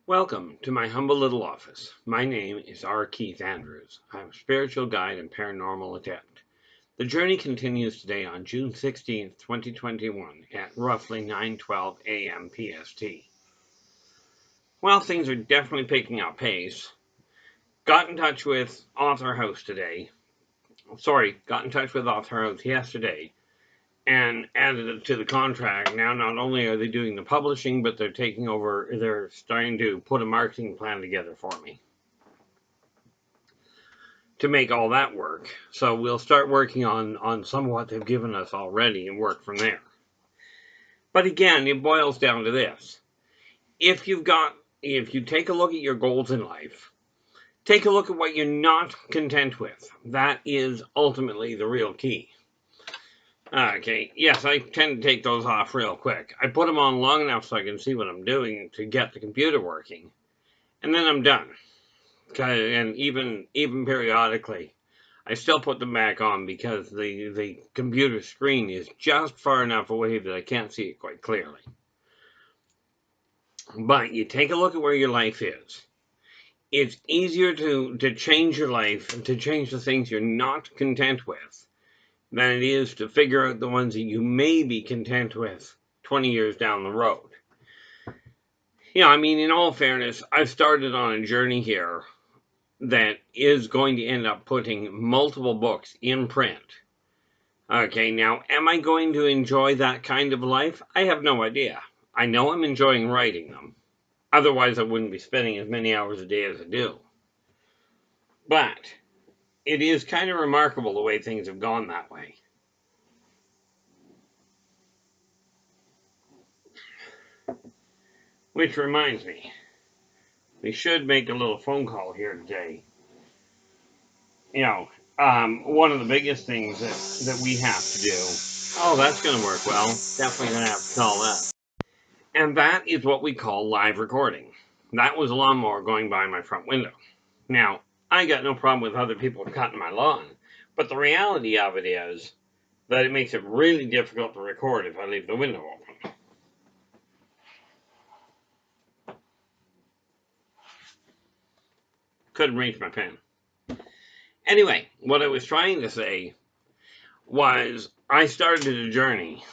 Welcome to my humble little office. My name is R. Keith Andrews. I'm a spiritual guide and paranormal adept. The journey continues today on June 16th, 2021 at roughly 9:12 a.m. PST. While things are definitely picking up pace, got in touch with Author House yesterday and added it to the contract. Now, not only are they doing the publishing, but they're starting to put a marketing plan together for me to make all that work. So we'll start working on some of what they've given us already and work from there. But again, it boils down to this. If you take a look at your goals in life, take a look at what you're not content with. That is ultimately the real key. Okay, yes, I tend to take those off real quick. I put them on long enough so I can see what I'm doing to get the computer working. And then I'm done. Okay, and even periodically, I still put them back on because the computer screen is just far enough away that I can't see it quite clearly. But you take a look at where your life is. It's easier to change your life and to change the things you're not content with than it is to figure out the ones that you may be content with 20 years down the road. I mean, in all fairness, I've started on a journey here that is going to end up putting multiple books in print. Okay, now, am I going to enjoy that kind of life? I have no idea. I know I'm enjoying writing them. Otherwise, I wouldn't be spending as many hours a day as I do. But it is kind of remarkable the way things have gone that way. Which reminds me, we should make a little phone call here today. One of the biggest things that we have to do. Oh, that's going to work well. Definitely going to have to call that. And that is what we call live recording. That was a lawnmower going by my front window. Now, I got no problem with other people cutting my lawn, but the reality of it is that it makes it really difficult to record if I leave the window open. Couldn't reach my pen. Anyway, what I was trying to say was I started a journey,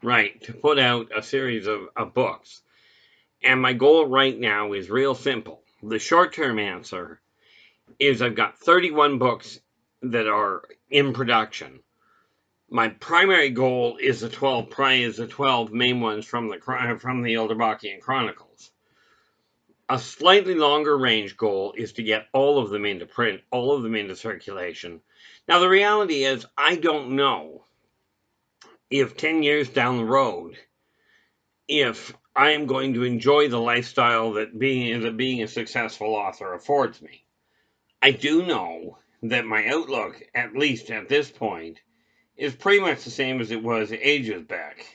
to put out a series of books. And my goal right now is real simple. The short-term answer is I've got 31 books that are in production. My primary goal is the 12 main ones from the Yldrbacian Chronicles. A slightly longer range goal is to get all of them into print, all of them into circulation. Now, the reality is I don't know if 10 years down the road, if I am going to enjoy the lifestyle that being a successful author affords me. I do know that my outlook, at least at this point, is pretty much the same as it was ages back.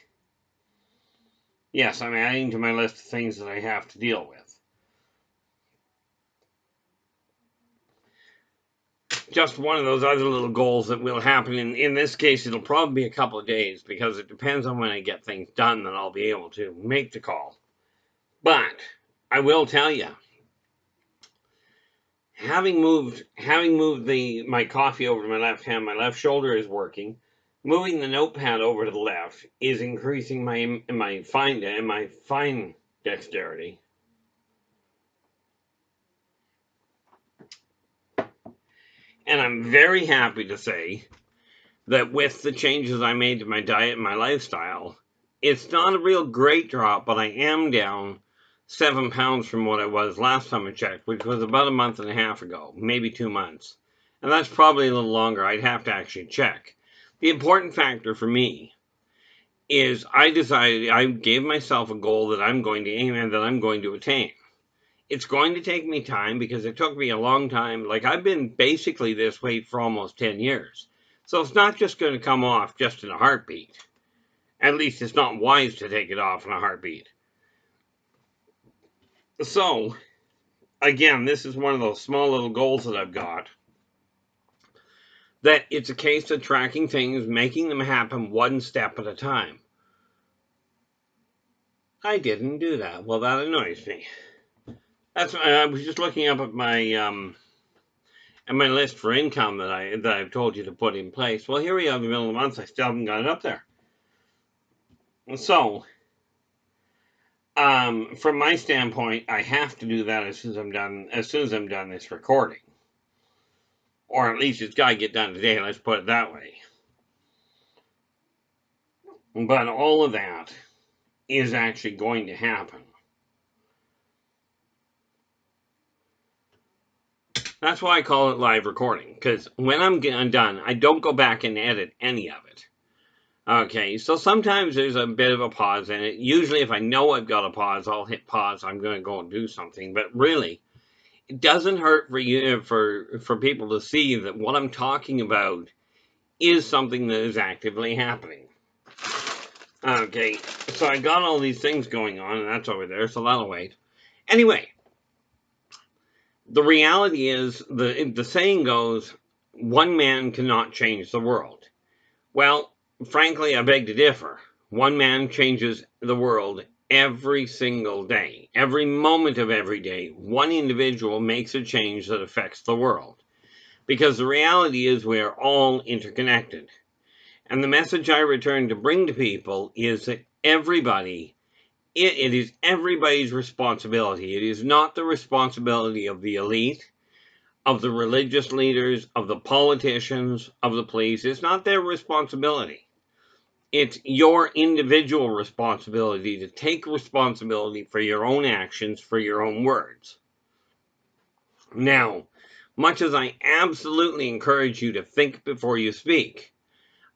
Yes, I'm adding to my list of things that I have to deal with. Just one of those other little goals that will happen. In this case, it'll probably be a couple of days because it depends on when I get things done that I'll be able to make the call. But I will tell you, having moved my coffee over to my left hand, my left shoulder is working. Moving the notepad over to the left is increasing my fine dexterity. And I'm very happy to say that with the changes I made to my diet and my lifestyle, it's not a real great drop, but I am down 7 pounds from what I was last time I checked, which was about a month and a half ago, maybe 2 months. And that's probably a little longer. I'd have to actually check. The important factor for me is I gave myself a goal that I'm going to aim at, that I'm going to attain. It's going to take me time because it took me a long time. Like, I've been basically this weight for almost 10 years. So it's not just going to come off just in a heartbeat. At least it's not wise to take it off in a heartbeat. So, again, this is one of those small little goals that I've got. That it's a case of tracking things, making them happen one step at a time. I didn't do that. Well, that annoys me. That's I was just looking up at my list for income that I've told you to put in place. Well, here we are in the middle of the month. I still haven't got it up there. So, from my standpoint, I have to do that as soon as I'm done. As soon as I'm done this recording, or at least it's got to get done today. Let's put it that way. But all of that is actually going to happen. That's why I call it live recording, because when I'm done, I don't go back and edit any of it. Okay, so sometimes there's a bit of a pause in it. Usually if I know I've got a pause, I'll hit pause. I'm going to go and do something. But really, it doesn't hurt for you for people to see that what I'm talking about is something that is actively happening. Okay, so I got all these things going on, and that's over there, so that'll wait. Anyway, the reality is, the saying goes, one man cannot change the world. Well, frankly, I beg to differ. One man changes the world every single day. Every moment of every day, one individual makes a change that affects the world. Because the reality is we are all interconnected. And the message I return to bring to people is that it is everybody's responsibility. It is not the responsibility of the elite, of the religious leaders, of the politicians, of the police. It's not their responsibility. It's your individual responsibility to take responsibility for your own actions, for your own words. Now, much as I absolutely encourage you to think before you speak,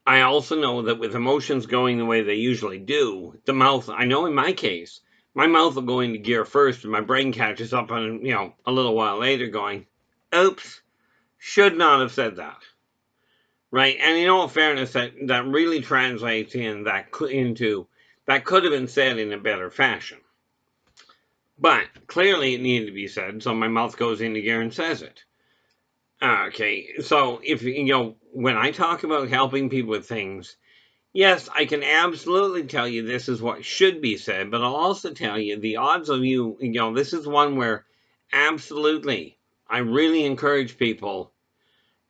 I also know that with emotions going the way they usually do, the mouth, I know in my case, my mouth will go into gear first and my brain catches up on, a little while later going, oops, should not have said that. Right, and in all fairness, that really translates that could have been said in a better fashion. But clearly, it needed to be said, so my mouth goes into gear and says it. Okay, so if when I talk about helping people with things, yes, I can absolutely tell you this is what should be said, but I'll also tell you the odds of this is one where absolutely I really encourage people.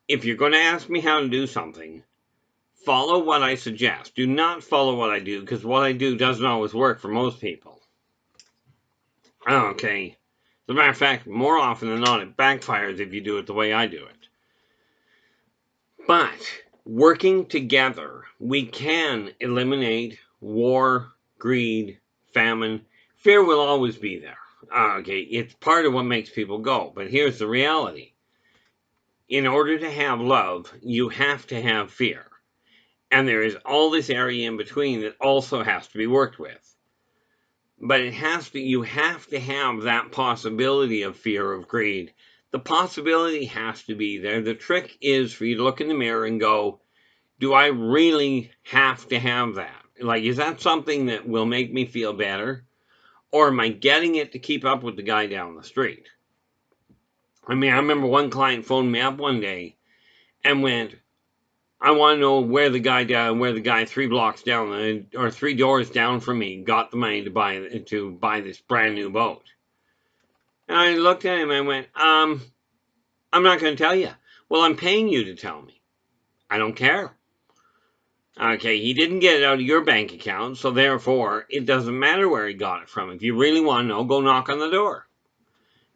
If you're going to ask me how to do something, follow what I suggest. Do not follow what I do, because what I do doesn't always work for most people. Okay. As a matter of fact, more often than not, it backfires if you do it the way I do it. But working together, we can eliminate war, greed, famine. Fear will always be there. Okay, it's part of what makes people go. But here's the reality. In order to have love, you have to have fear. And there is all this area in between that also has to be worked with. But you have to have that possibility of fear of greed. The possibility has to be there. The trick is for you to look in the mirror and go, do I really have to have that? Like, is that something that will make me feel better? Or am I getting it to keep up with the guy down the street? I mean, I remember one client phoned me up one day and went, I want to know where the guy 3 blocks down or 3 doors down from me got the money to buy this brand new boat. And I looked at him and went, I'm not going to tell you. Well, I'm paying you to tell me. I don't care. Okay, he didn't get it out of your bank account, so therefore it doesn't matter where he got it from. If you really want to know, go knock on the door.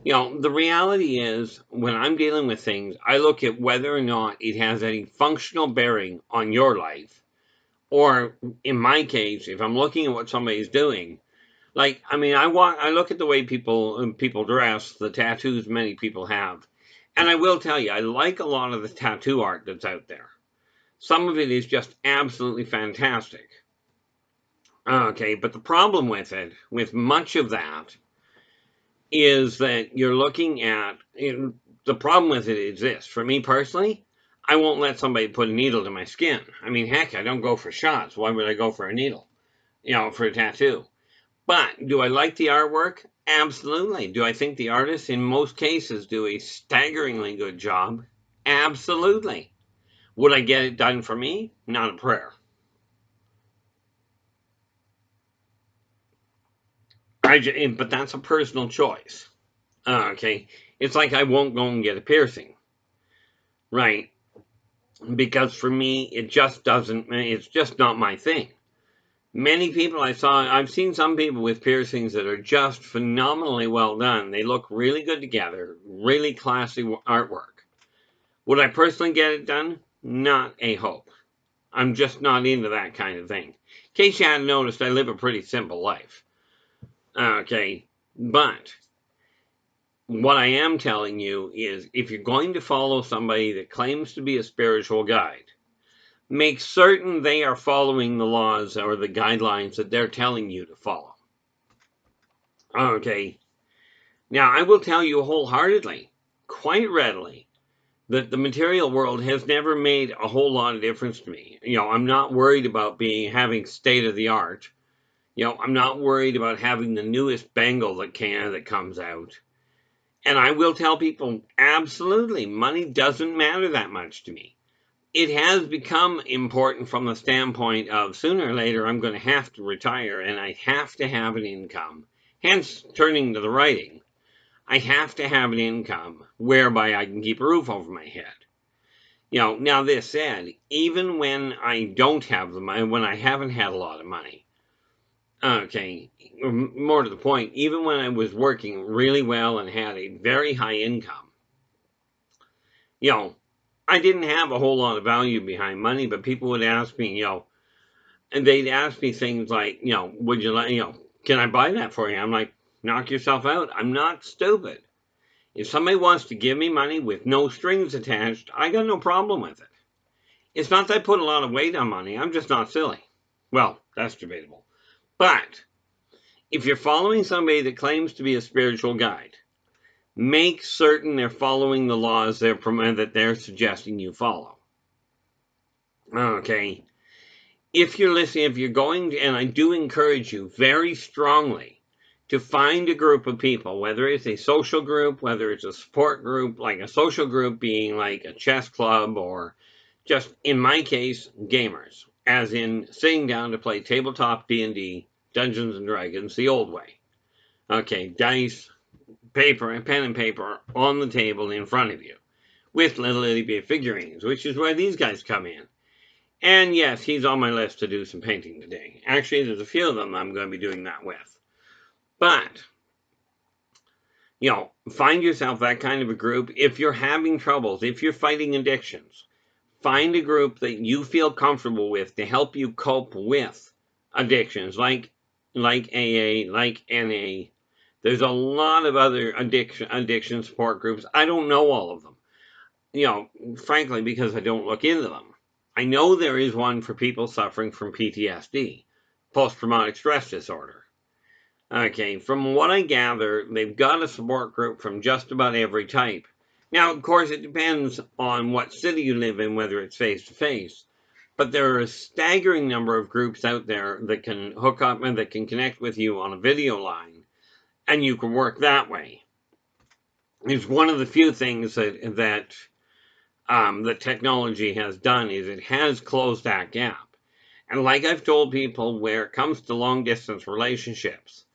The reality is, when I'm dealing with things, I look at whether or not it has any functional bearing on your life. Or, in my case, if I'm looking at what somebody's doing, like, I mean, I look at the way people dress, the tattoos many people have. And I will tell you, I like a lot of the tattoo art that's out there. Some of it is just absolutely fantastic. Okay, but the problem with it, with much of that, is that you're looking at, the problem with it is this. For me personally, I won't let somebody put a needle to my skin. I mean, heck, I don't go for shots. Why would I go for a needle? For a tattoo. But do I like the artwork? Absolutely. Do I think the artists in most cases do a staggeringly good job? Absolutely. Would I get it done for me? Not a prayer. But that's a personal choice. Okay, it's like I won't go and get a piercing, right? Because for me, it just doesn't, it's just not my thing. Many people I've seen some people with piercings that are just phenomenally well done. They look really good together, really classy artwork. Would I personally get it done? Not a hope. I'm just not into that kind of thing. In case you hadn't noticed, I live a pretty simple life. Okay, but what I am telling you is if you're going to follow somebody that claims to be a spiritual guide, make certain they are following the laws or the guidelines that they're telling you to follow. Okay, now I will tell you wholeheartedly, quite readily, that the material world has never made a whole lot of difference to me. I'm not worried about having state of the art. I'm not worried about having the newest bangle that comes out. And I will tell people, absolutely, money doesn't matter that much to me. It has become important from the standpoint of sooner or later I'm going to have to retire and I have to have an income. Hence, turning to the writing. I have to have an income whereby I can keep a roof over my head. Now this said, even when I don't have the money, when I haven't had a lot of money, okay, more to the point, even when I was working really well and had a very high income, I didn't have a whole lot of value behind money, but people would ask me, and they'd ask me things like, would you like, can I buy that for you? I'm like, knock yourself out. I'm not stupid. If somebody wants to give me money with no strings attached, I got no problem with it. It's not that I put a lot of weight on money. I'm just not silly. Well, that's debatable. But if you're following somebody that claims to be a spiritual guide, make certain they're following the laws that they're suggesting you follow. Okay. If you're listening, if you're going to, and I do encourage you very strongly to find a group of people, whether it's a social group, whether it's a support group, like a social group being like a chess club or just, in my case, gamers, as in sitting down to play tabletop D&D, Dungeons and Dragons, the old way. Okay, dice, paper, and pen and paper on the table in front of you, with little itty bitty figurines, which is where these guys come in. And yes, he's on my list to do some painting today. Actually, there's a few of them I'm going to be doing that with. But, find yourself that kind of a group. If you're having troubles, if you're fighting addictions, find a group that you feel comfortable with to help you cope with addictions, like AA, like NA. There's a lot of other addiction support groups. I don't know all of them, frankly, because I don't look into them. I know there is one for people suffering from PTSD, post-traumatic stress disorder. Okay, from what I gather, they've got a support group from just about every type. Now, of course, it depends on what city you live in, whether it's face-to-face. But there are a staggering number of groups out there that can hook up and that can connect with you on a video line, and you can work that way. It's one of the few things that technology has done is it has closed that gap. And like I've told people, where it comes to long-distance relationships,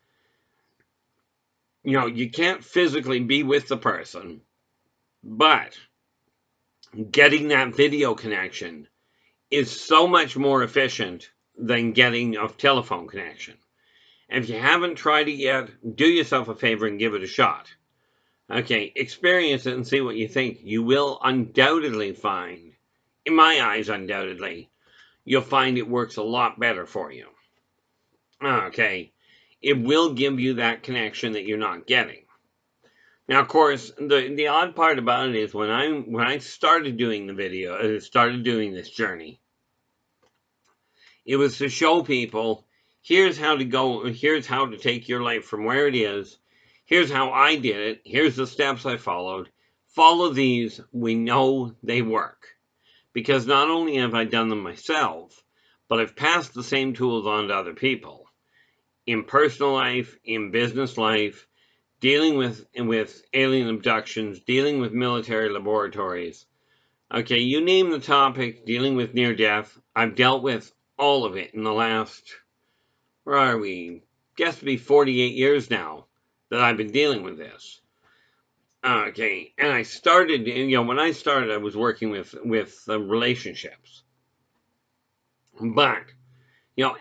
you can't physically be with the person, but getting that video connection is so much more efficient than getting a telephone connection. And if you haven't tried it yet, do yourself a favor and give it a shot. Okay, experience it and see what you think. You will undoubtedly find, in my eyes undoubtedly, you'll find it works a lot better for you. Okay, it will give you that connection that you're not getting. Now, of course, the odd part about it is when I started doing the video, started doing this journey, it was to show people, here's how to go, here's how to take your life from where it is, here's how I did it, here's the steps I followed. Follow these, we know they work. Because not only have I done them myself, but I've passed the same tools on to other people. In personal life, in business life, dealing with alien abductions, dealing with military laboratories. Okay, you name the topic, dealing with near death, I've dealt with all of it in the last, where are we? Guess to be 48 years now that I've been dealing with this. Okay, and I started, when I started, I was working with relationships. But,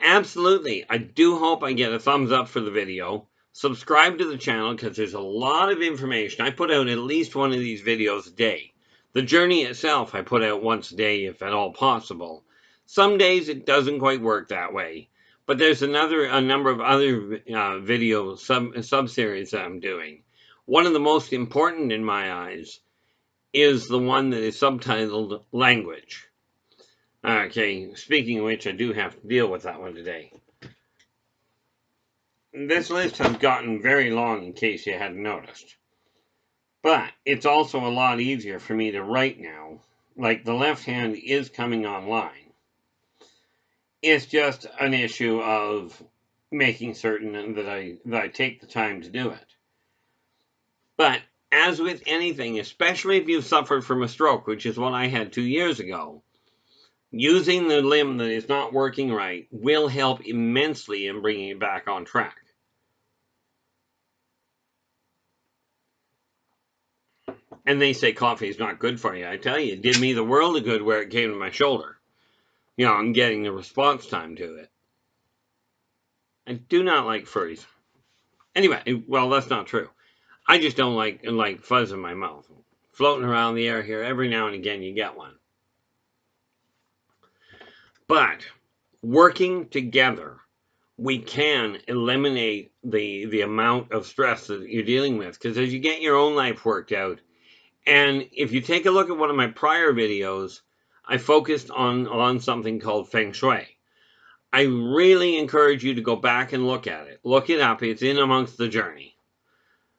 absolutely, I do hope I get a thumbs up for the video. Subscribe to the channel because there's a lot of information. I put out at least one of these videos a day. The journey itself I put out once a day, if at all possible. Some days it doesn't quite work that way. But there's a number of other video sub-series that I'm doing. One of the most important in my eyes is the one that is subtitled Language. Okay, speaking of which, I do have to deal with that one today. This list has gotten very long in case you hadn't noticed. But it's also a lot easier for me to write now. Like the left hand is coming online. It's just an issue of making certain that I take the time to do it. But as with anything, especially if you've suffered from a stroke, which is what I had 2 years ago, using the limb that is not working right will help immensely in bringing it back on track. And they say coffee is not good for you. I tell you, it did me the world of good where it came to my shoulder. I'm getting the response time to it. I do not like furries. Anyway, well, that's not true. I just don't like fuzz in my mouth. Floating around the air here, every now and again you get one. But working together, we can eliminate the amount of stress that you're dealing with. Because as you get your own life worked out, and if you take a look at one of my prior videos, I focused on something called Feng Shui. I really encourage you to go back and look at it. Look it up. It's in amongst the journey.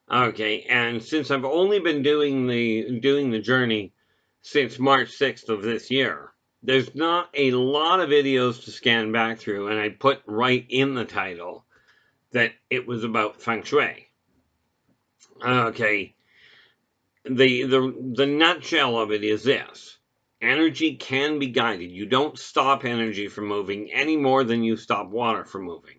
Okay, and since I've only been doing the journey since March 6th of this year, there's not a lot of videos to scan back through, and I put right in the title that it was about Feng Shui. Okay, the nutshell of it is this. Energy can be guided. You don't stop energy from moving any more than you stop water from moving.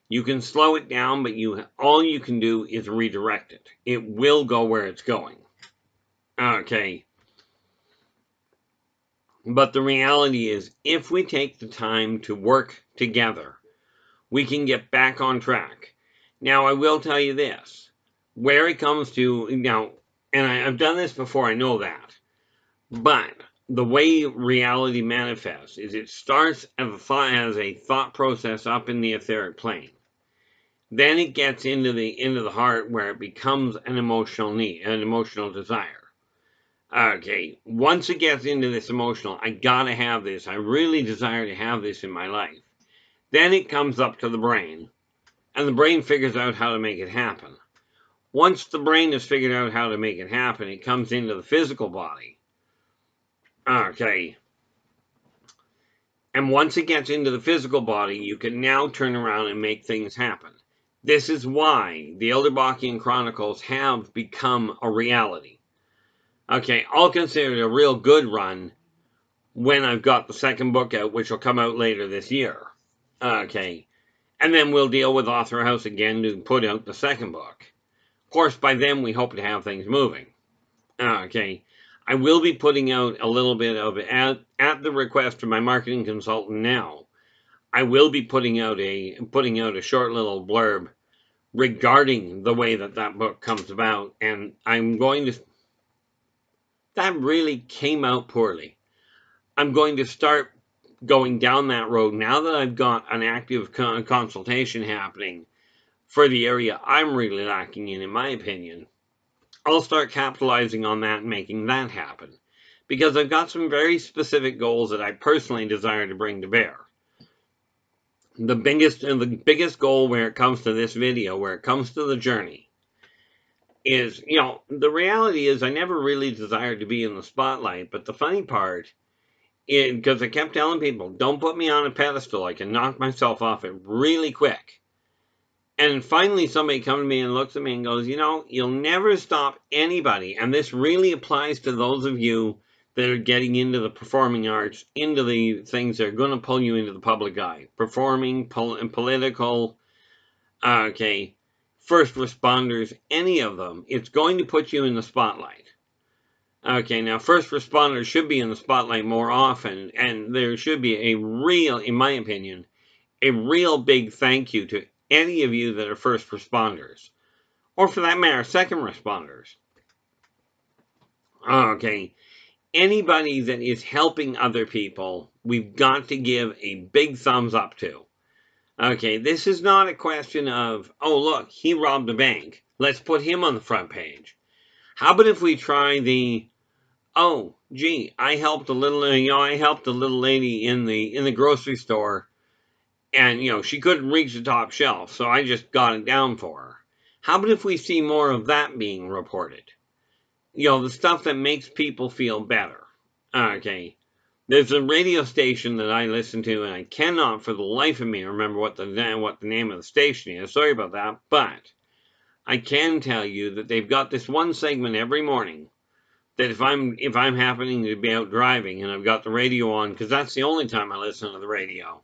You can slow it down, but all you can do is redirect it. It will go where it's going. Okay. But the reality is, if we take the time to work together, we can get back on track. Now, I will tell you this. Where it comes to, and I've done this before, I know that. But the way reality manifests is it starts as a thought process up in the etheric plane. Then it gets into the heart where it becomes an emotional need, an emotional desire. Okay, once it gets into this emotional, I gotta have this. I really desire to have this in my life. Then it comes up to the brain, and the brain figures out how to make it happen. Once the brain has figured out how to make it happen, it comes into the physical body. Okay. And once it gets into the physical body, you can now turn around and make things happen. This is why the Yldrbacian Chronicles have become a reality. Okay, I'll consider it a real good run when I've got the second book out, which will come out later this year. Okay, and then we'll deal with Author House again to put out the second book. Of course, by then we hope to have things moving. Okay, I will be putting out a little bit of it at the request of my marketing consultant now. I will be putting out a short little blurb regarding the way that book comes about, and I'm going to. That really came out poorly. I'm going to start going down that road now that I've got an active consultation happening for the area I'm really lacking in my opinion. I'll start capitalizing on that and making that happen. Because I've got some very specific goals that I personally desire to bring to bear. The biggest goal where it comes to this video, where it comes to the journey, is, the reality is I never really desired to be in the spotlight, but the funny part is, because I kept telling people, don't put me on a pedestal, I can knock myself off it really quick. And finally somebody comes to me and looks at me and goes, you'll never stop anybody, and this really applies to those of you that are getting into the performing arts, into the things that are going to pull you into the public eye. Performing, political, okay. first responders, any of them, it's going to put you in the spotlight. Okay, now first responders should be in the spotlight more often, and there should be a real, in my opinion, a real big thank you to any of you that are first responders, or for that matter, second responders. Okay, anybody that is helping other people, we've got to give a big thumbs up to. Okay, this is not a question of, oh look, he robbed a bank, let's put him on the front page. How about if we try the, oh, gee, I helped a little lady in the grocery store, and she couldn't reach the top shelf, so I just got it down for her. How about if we see more of that being reported? The stuff that makes people feel better. Okay, there's a radio station that I listen to, and I cannot for the life of me remember what the name of the station is. Sorry about that, but I can tell you that they've got this one segment every morning that if I'm happening to be out driving and I've got the radio on, because that's the only time I listen to the radio.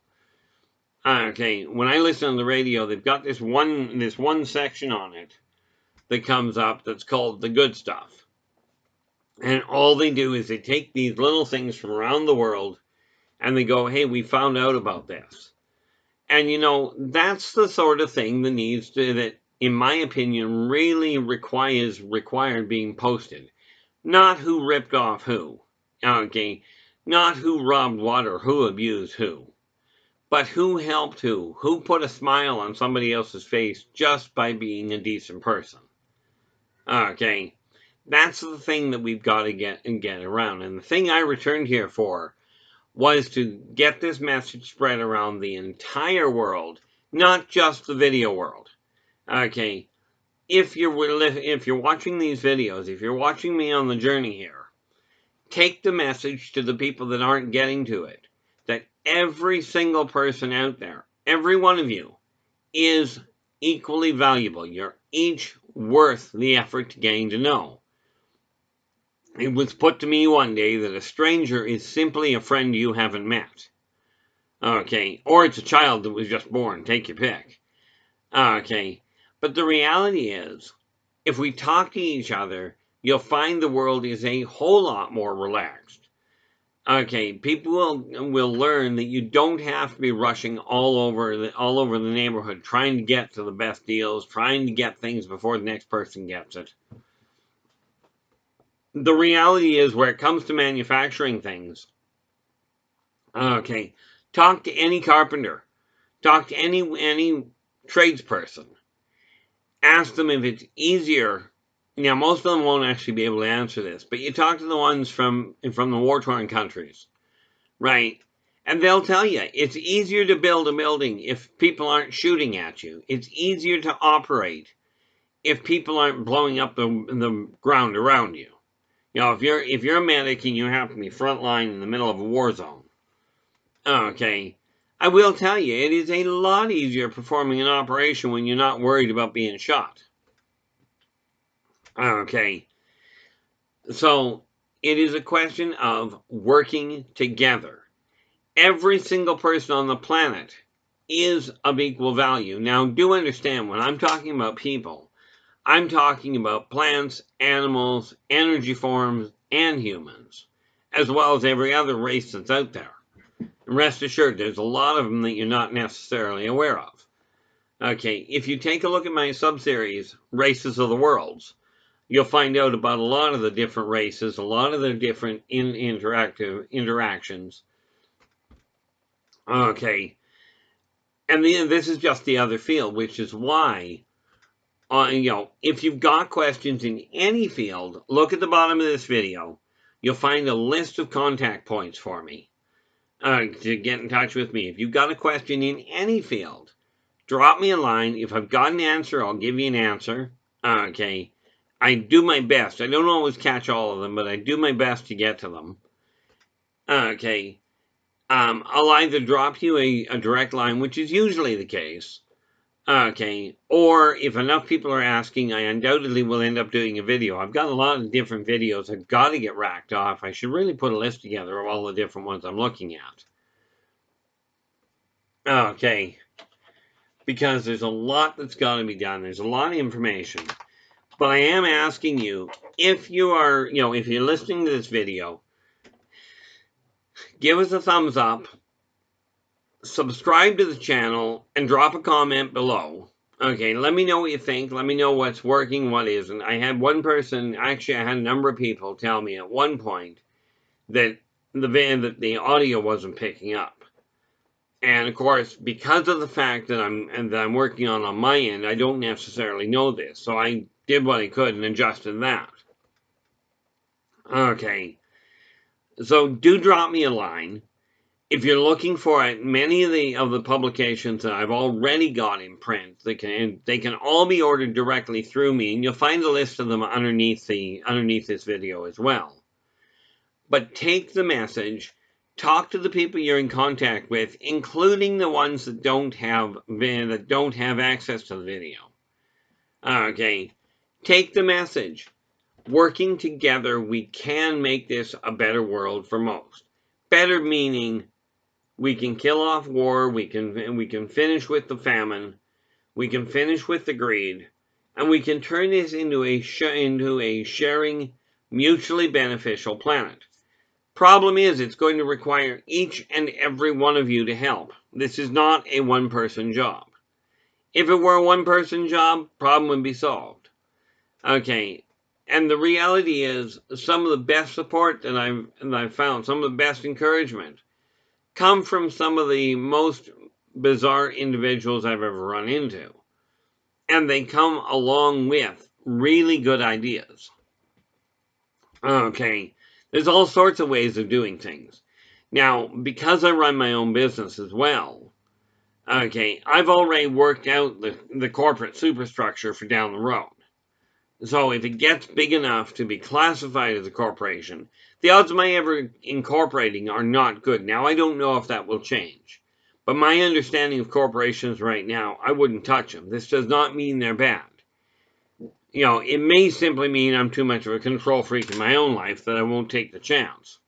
Okay, when I listen to the radio, they've got this one section on it that comes up that's called The Good Stuff. And all they do is they take these little things from around the world and they go, hey, we found out about this. And that's the sort of thing that in my opinion, really required being posted. Not who ripped off who. Okay, not who robbed what or who abused who. But who helped who put a smile on somebody else's face just by being a decent person. Okay, that's the thing that we've got to get around. And the thing I returned here for was to get this message spread around the entire world, not just the video world. Okay, if you're watching these videos, if you're watching me on the journey here, take the message to the people that aren't getting to it, that every single person out there, every one of you, is equally valuable. You're each worth the effort to getting to know. It was put to me one day that a stranger is simply a friend you haven't met. Okay, or it's a child that was just born, take your pick. Okay, but the reality is, if we talk to each other, you'll find the world is a whole lot more relaxed. Okay, people will learn that you don't have to be rushing all over the neighborhood, trying to get to the best deals, trying to get things before the next person gets it. The reality is, where it comes to manufacturing things, okay, talk to any carpenter, talk to any tradesperson, ask them if it's easier. Now, most of them won't actually be able to answer this, but you talk to the ones from the war-torn countries, right? And they'll tell you, it's easier to build a building if people aren't shooting at you. It's easier to operate if people aren't blowing up the ground around you. If you're a medic and you happen to be frontline in the middle of a war zone, okay, I will tell you, it is a lot easier performing an operation when you're not worried about being shot. Okay, so it is a question of working together. Every single person on the planet is of equal value. Now, do understand, when I'm talking about people, I'm talking about plants, animals, energy forms, and humans, as well as every other race that's out there. And rest assured, there's a lot of them that you're not necessarily aware of. Okay, if you take a look at my subseries, Races of the Worlds, you'll find out about a lot of the different races, a lot of their different interactions. Okay, and this is just the other field, which is why, if you've got questions in any field, look at the bottom of this video. You'll find a list of contact points for me to get in touch with me. If you've got a question in any field, drop me a line. If I've got an answer, I'll give you an answer. Okay, I do my best. I don't always catch all of them, but I do my best to get to them. Okay, I'll either drop you a direct line, which is usually the case. Okay, or if enough people are asking, I undoubtedly will end up doing a video. I've got a lot of different videos I've got to get racked off. I should really put a list together of all the different ones I'm looking at. Okay. because there's a lot that's got to be done. There's a lot of information. But I am asking you, if you are, if you're listening to this video, give us a thumbs up, subscribe to the channel, and drop a comment below. Okay, let me know what you think. Let me know what's working, what isn't. I had one person, actually I had a number of people tell me at one point that the audio wasn't picking up. And of course, because of the fact that I'm working on my end, I don't necessarily know this. So I did what I could and adjusted that. Okay. So do drop me a line. If you're looking for it, many of the publications that I've already got in print, they can all be ordered directly through me, and you'll find a list of them underneath this video as well. But take the message, talk to the people you're in contact with, including the ones that don't have access to the video. Okay, take the message. Working together, we can make this a better world for most. Better meaning we can kill off war, we can finish with the famine, we can finish with the greed, and we can turn this into a sharing, mutually beneficial planet. Problem is, it's going to require each and every one of you to help. This is not a one-person job. If it were a one-person job, problem would be solved. Okay, and the reality is, some of the best support that I've found, some of the best encouragement, come from some of the most bizarre individuals I've ever run into. And they come along with really good ideas. Okay, there's all sorts of ways of doing things. Now, because I run my own business as well, okay, I've already worked out the corporate superstructure for down the road. So if it gets big enough to be classified as a corporation, the odds of my ever incorporating are not good. Now, I don't know if that will change. But my understanding of corporations right now, I wouldn't touch them. This does not mean they're bad. It may simply mean I'm too much of a control freak in my own life that I won't take the chance.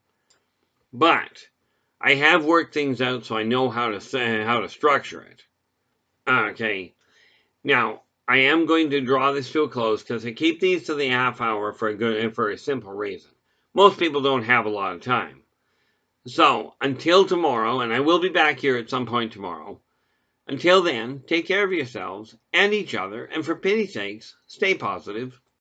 But I have worked things out, so I know how to structure it. Okay. Now, I am going to draw this to a close because I keep these to the half hour for a simple reason. Most people don't have a lot of time. So, until tomorrow, and I will be back here at some point tomorrow, until then, take care of yourselves and each other, and for pity's sakes, stay positive.